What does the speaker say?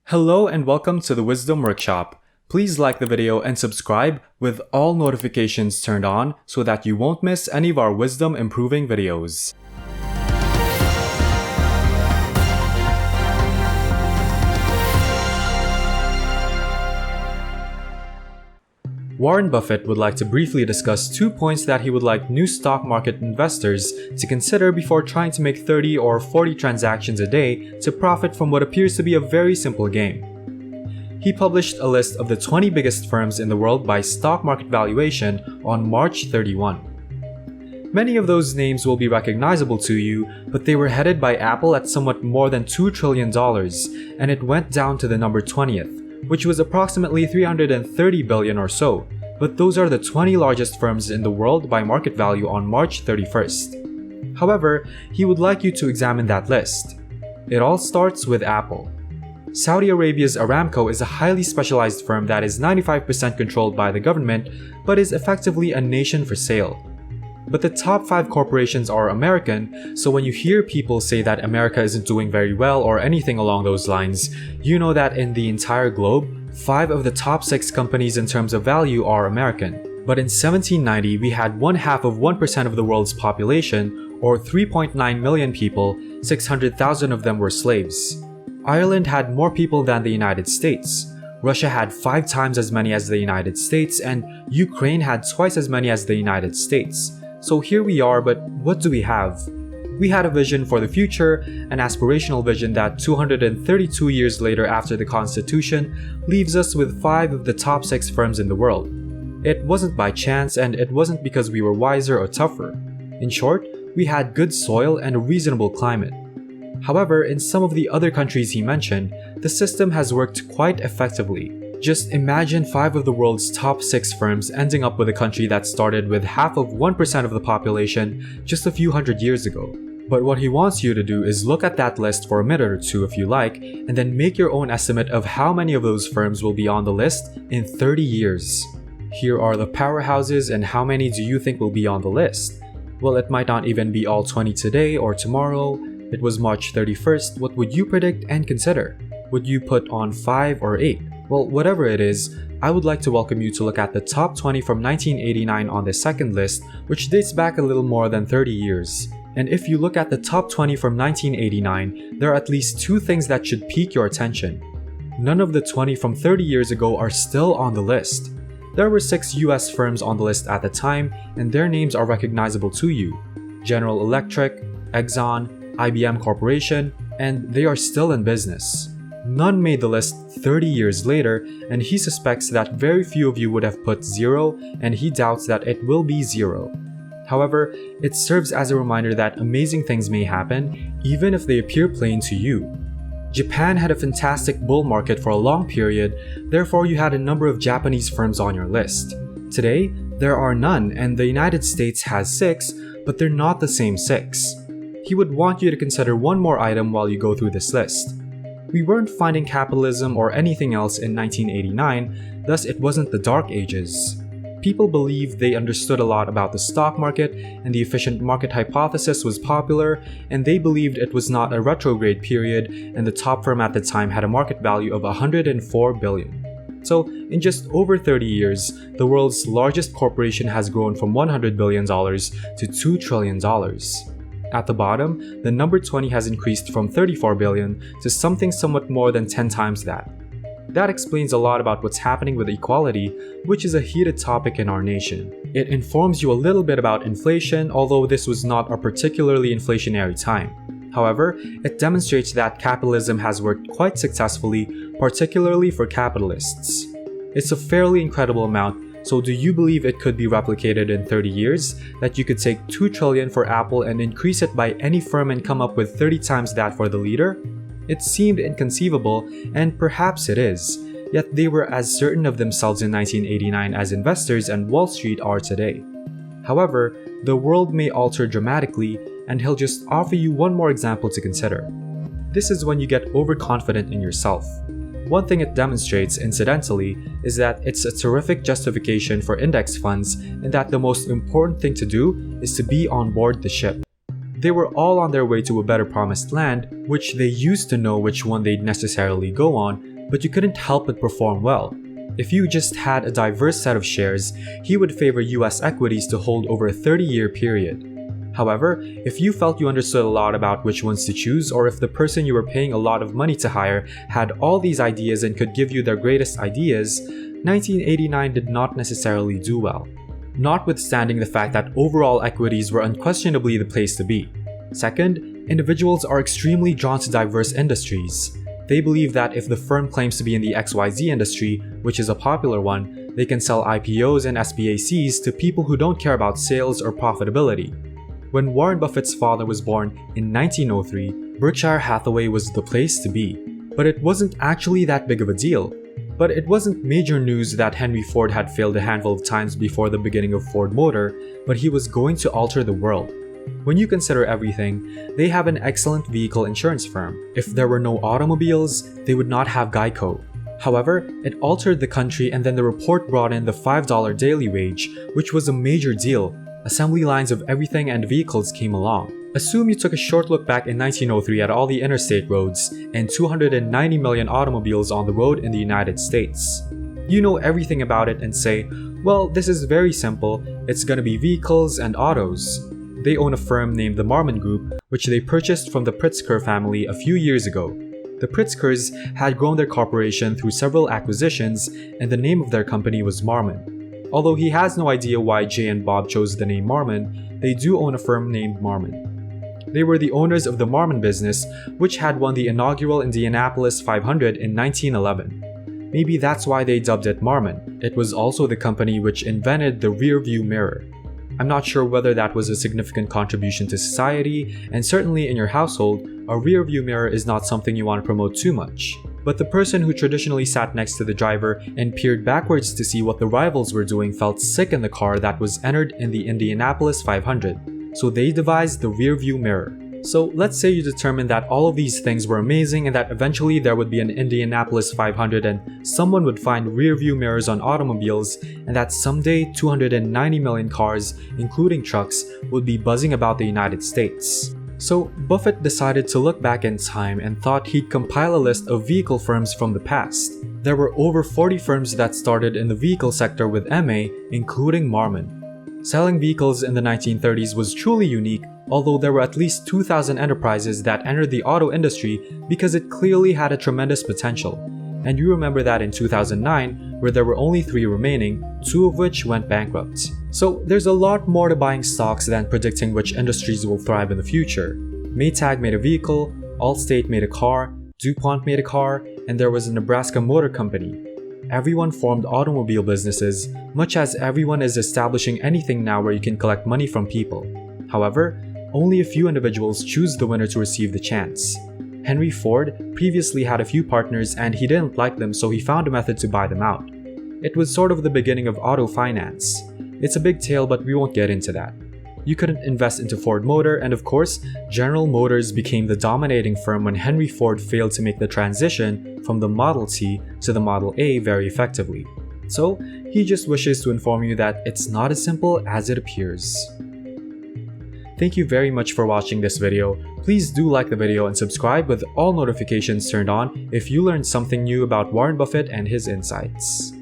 Hello and welcome to the Wisdom Workshop. Please like the video and subscribe with all notifications turned on so that you won't miss any of our wisdom improving videos. Warren Buffett would like to briefly discuss 2 points that he would like new stock market investors to consider before trying to make 30 or 40 transactions a day to profit from what appears to be a very simple game. He published a list of the 20 biggest firms in the world by stock market valuation on March 31. Many of those names will be recognizable to you, but they were headed by Apple at somewhat more than $2 trillion, and it went down to the number 20th. Which was approximately $330 billion or so, but those are the 20 largest firms in the world by market value on March 31st. However, he would like you to examine that list. It all starts with Apple. Saudi Arabia's Aramco is a highly specialized firm that is 95% controlled by the government, but is effectively a nation for sale. But the top 5 corporations are American, so when you hear people say that America isn't doing very well or anything along those lines, you know that in the entire globe, 5 of the top 6 companies in terms of value are American. But in 1790, we had 0.5% of the world's population, or 3.9 million people, 600,000 of them were slaves. Ireland had more people than the United States. Russia had 5 times as many as the United States, and Ukraine had twice as many as the United States. So here we are, but what do we have? We had a vision for the future, an aspirational vision that 232 years later after the Constitution leaves us with 5 of the top 6 firms in the world. It wasn't by chance, and it wasn't because we were wiser or tougher. In short, we had good soil and a reasonable climate. However, in some of the other countries he mentioned, the system has worked quite effectively. Just imagine 5 of the world's top 6 firms ending up with a country that started with half of 1% of the population just a few hundred years ago. But what he wants you to do is look at that list for a minute or two if you like, and then make your own estimate of how many of those firms will be on the list in 30 years. Here are the powerhouses, and how many do you think will be on the list? Well, it might not even be all 20 today or tomorrow. It was March 31st. What would you predict and consider? Would you put on 5 or 8? Well, whatever it is, I would like to welcome you to look at the top 20 from 1989 on the second list, which dates back a little more than 30 years. And if you look at the top 20 from 1989, there are at least 2 things that should pique your attention. None of the 20 from 30 years ago are still on the list. There were 6 US firms on the list at the time, and their names are recognizable to you: General Electric, Exxon, IBM Corporation, and they are still in business. None made the list 30 years later, and he suspects that very few of you would have put 0, and he doubts that it will be 0. However, it serves as a reminder that amazing things may happen, even if they appear plain to you. Japan had a fantastic bull market for a long period, therefore you had a number of Japanese firms on your list. Today, there are none, and the United States has 6, but they're not the same 6. He would want you to consider one more item while you go through this list. We weren't finding capitalism or anything else in 1989, thus it wasn't the dark ages. People believed they understood a lot about the stock market, and the efficient market hypothesis was popular, and they believed it was not a retrograde period, and the top firm at the time had a market value of $104 billion. So, in just over 30 years, the world's largest corporation has grown from $100 billion to $2 trillion. At the bottom, the number 20 has increased from $34 billion to something somewhat more than 10 times that. That explains a lot about what's happening with equality, which is a heated topic in our nation. It informs you a little bit about inflation, although this was not a particularly inflationary time. However, it demonstrates that capitalism has worked quite successfully, particularly for capitalists. It's a fairly incredible amount. So do you believe it could be replicated in 30 years? That you could take $2 trillion for Apple and increase it by any firm and come up with 30 times that for the leader? It seemed inconceivable, and perhaps it is. Yet they were as certain of themselves in 1989 as investors and Wall Street are today. However, the world may alter dramatically, and he'll just offer you one more example to consider. This is when you get overconfident in yourself. One thing it demonstrates, incidentally, is that it's a terrific justification for index funds, and that the most important thing to do is to be on board the ship. They were all on their way to a better promised land, which they used to know which one they'd necessarily go on, but you couldn't help but perform well. If you just had a diverse set of shares, he would favor US equities to hold over a 30-year period. However, if you felt you understood a lot about which ones to choose, or if the person you were paying a lot of money to hire had all these ideas and could give you their greatest ideas, 1989 did not necessarily do well. Notwithstanding the fact that overall equities were unquestionably the place to be. Second, individuals are extremely drawn to diverse industries. They believe that if the firm claims to be in the XYZ industry, which is a popular one, they can sell IPOs and SPACs to people who don't care about sales or profitability. When Warren Buffett's father was born in 1903, Berkshire Hathaway was the place to be. But it wasn't actually that big of a deal. But it wasn't major news that Henry Ford had failed a handful of times before the beginning of Ford Motor, but he was going to alter the world. When you consider everything, they have an excellent vehicle insurance firm. If there were no automobiles, they would not have Geico. However, it altered the country, and then the report brought in the $5 daily wage, which was a major deal. Assembly lines of everything and vehicles came along. Assume you took a short look back in 1903 at all the interstate roads and 290 million automobiles on the road in the United States. You know everything about it and say, well, this is very simple, it's gonna be vehicles and autos. They own a firm named the Marmon Group, which they purchased from the Pritzker family a few years ago. The Pritzkers had grown their corporation through several acquisitions, and the name of their company was Marmon. Although he has no idea why Jay and Bob chose the name Marmon, they do own a firm named Marmon. They were the owners of the Marmon business, which had won the inaugural Indianapolis 500 in 1911. Maybe that's why they dubbed it Marmon. It was also the company which invented the rear-view mirror. I'm not sure whether that was a significant contribution to society, and certainly in your household, a rear-view mirror is not something you want to promote too much. But the person who traditionally sat next to the driver and peered backwards to see what the rivals were doing felt sick in the car that was entered in the Indianapolis 500, so they devised the rear-view mirror. So let's say you determined that all of these things were amazing and that eventually there would be an Indianapolis 500 and someone would find rear-view mirrors on automobiles, and that someday 290 million cars, including trucks, would be buzzing about the United States. So Buffett decided to look back in time and thought he'd compile a list of vehicle firms from the past. There were over 40 firms that started in the vehicle sector with MA, including Marmon. Selling vehicles in the 1930s was truly unique, although there were at least 2,000 enterprises that entered the auto industry because it clearly had a tremendous potential. And you remember that in 2009, where there were only 3 remaining, 2 of which went bankrupt. So there's a lot more to buying stocks than predicting which industries will thrive in the future. Maytag made a vehicle, Allstate made a car, DuPont made a car, and there was a Nebraska Motor Company. Everyone formed automobile businesses, much as everyone is establishing anything now where you can collect money from people. However, only a few individuals choose the winner to receive the chance. Henry Ford previously had a few partners and he didn't like them, so he found a method to buy them out. It was sort of the beginning of auto finance. It's a big tale, but we won't get into that. You couldn't invest into Ford Motor, and of course, General Motors became the dominating firm when Henry Ford failed to make the transition from the Model T to the Model A very effectively. So, he just wishes to inform you that it's not as simple as it appears. Thank you very much for watching this video. Please do like the video and subscribe with all notifications turned on if you learned something new about Warren Buffett and his insights.